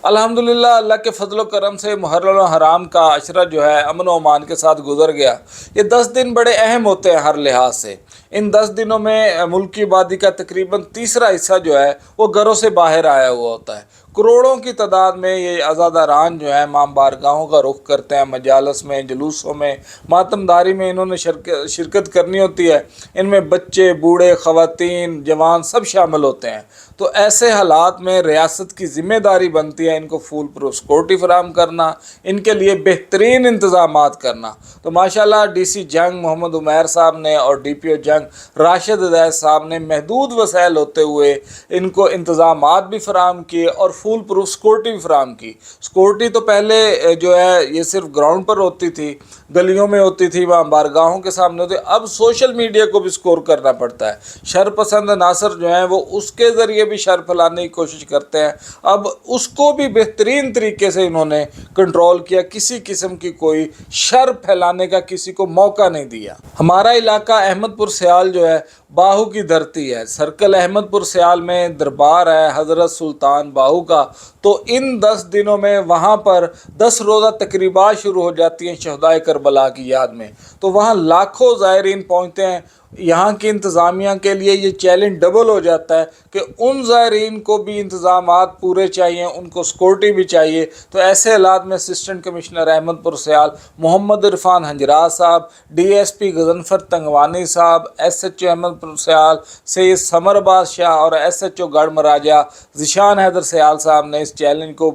अल्हम्दुलिल्लाह अल्लाह के फजल करम से मुहर्रम हराम का अशरा जो है अमन व अमान के साथ गुजर गया। ये 10 दिन बड़े अहम होते हैं हर लिहाज से। इन 10 दिनों में मुल्क की आबादी का तकरीबन तीसरा हिस्सा जो है वो घरों से बाहर आया हुआ होता है। करोड़ों की तादाद में ये आज़ादारान जो है मां बारगाहों का रुख करते हैं। मजालस में, जुलूसों में, मातमदारी में इन्होंने शिरकत करनी होती है। इनमें बच्चे, बूढ़े, ख़वातीन, जवान सब शामिल होते हैं। तो ऐसे हालात में रियासत की ज़िम्मेदारी बनती है इनको फूल प्रूफ सिक्योरिटी फराहम करना, इनके लिए बेहतरीन इंतज़ामात करना। तो माशाल्लाह DC जंग मोहम्मद उमैर साहब ने और DPO जंग राशिद हिदायत साहब ने महदूद वसाइल होते हुए इनको इंतज़ामात भी फराहम किए और फूल प्रूफ सिक्योरिटी भी फराहम की। सिक्योरिटी तो पहले जो है ये सिर्फ ग्राउंड पर होती थी, गलियों में होती थी, वहाँ बारगाहों के सामने होती। अब सोशल मीडिया को भी स्कोर करना पड़ता है। शर पसंद नासर जो हैं वो उसके ज़रिए भी शर फैलाने की कोशिश करते हैं। अब उसको भी बेहतरीन तरीके से इन्होंने कंट्रोल किया, किसी किस्म की कोई शर फैलाने का किसी को मौका नहीं दिया। हमारा इलाका अहमदपुर सियाल जो है बाहू की धरती है। सर्कल अहमदपुर सियाल में दरबार है हज़रत सुल्तान बाहू का। तो इन 10 दिनों में वहाँ पर 10 रोज़ा तकरीबात शुरू हो जाती हैं शहदाए करबला की याद में। तो वहाँ लाखों ज़ायरीन पहुँचते हैं। यहाँ की इंतज़ामिया के लिए ये चैलेंज डबल हो जाता है कि उन ज़ायरीन को भी इंतज़ामात पूरे चाहिए, उनको सिक्योरिटी भी चाहिए। तो ऐसे हालात में असिस्टेंट कमिश्नर अहमदपुर सियाल मोहम्मद इरफान हंजरा साहब, DSP गजनफर तंगवानी साहब, SHO अहमदपुर सियाल सैयद समरबाज शाह और SHO गढ़ महाराजा ज़िशान हैदर सियाल साहब ने इस चैलेंज को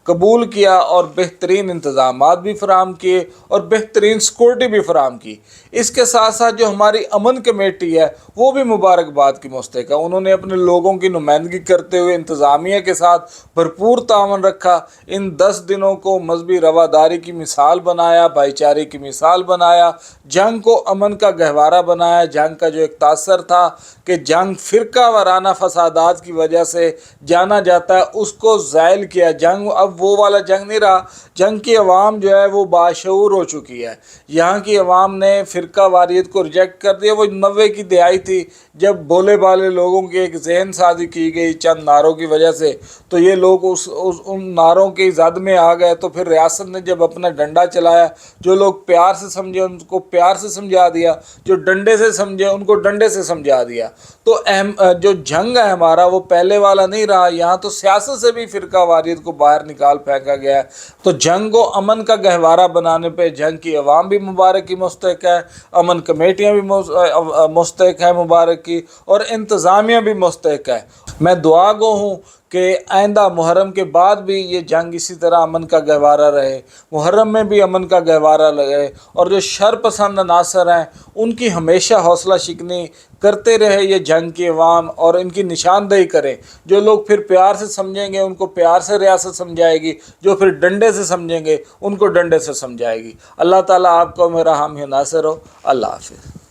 कबूल किया और बेहतरीन इंतज़ामात भी फराहम किए और बेहतरीन सिक्योरिटी भी फराहम की। इसके साथ साथ जो हमारी अमन कमेटी है वो भी मुबारकबाद की मुस्तहिक है। उन्होंने अपने लोगों की नुमाइंदगी करते हुए इंतज़ामिया के साथ भरपूर तावन रखा। इन 10 दिनों को मजहबी रवादारी की मिसाल बनाया, भाईचारे की मिसाल बनाया, जंग को अमन का गहवारा बनाया। जंग का जो एक तासर था कि जंग फ़िरका वाराना फसादात की वजह से जाना जाता है, उसको ज़ायल किया। जंग अब वो वाला जंग नहीं रहा। जंग की अवाम जो है वो बाशऊर हो चुकी है। यहाँ की अवाम ने फ़िरका वारियत को रिजेक्ट कर दिया। वो 90 की दिहाई थी जब भोले भाले लोगों की एक जहन साजी की गई चंद नारों की वजह से। तो ये लोग उन नारों की जद में आ गए। तो फिर रियासत ने जब अपना डंडा चलाया, जो लोग प्यार से समझे उनको प्यार से समझा दिया, जो डंडे से समझे उनको डंडे से समझा दिया। तो जो जंग है हमारा वो पहले वाला नहीं रहा। यहाँ तो सियासत से भी फ़िरका वारियत को बाहर निकाल फेंका गया है। तो जंग को अमन का गहवारा बनाने पे जंग की अवाम भी मुबारक की मुस्तहिक है, अमन कमेटियाँ भी मुस्तहिक है मुबारक की, और इंतज़ामिया भी मुस्तहिक है। मैं दुआ गो हूँ कि आइंदा मुहर्रम के बाद भी ये जंग इसी तरह अमन का गहवारा रहे, मुहर्रम में भी अमन का गहवारा रहे, और जो शर पसंद नासर हैं उनकी हमेशा हौसला शिकनी करते रहे ये जंग की अवाम, और इनकी निशानदेही करें। जो लोग फिर प्यार से समझेंगे उनको प्यार से रियासत समझाएगी, जो फिर डंडे से समझेंगे उनको डंडे से समझाएगी। अल्लाह ताला आपको मेरा हामी नासिर हो। अल्लाह हाफ़िज़।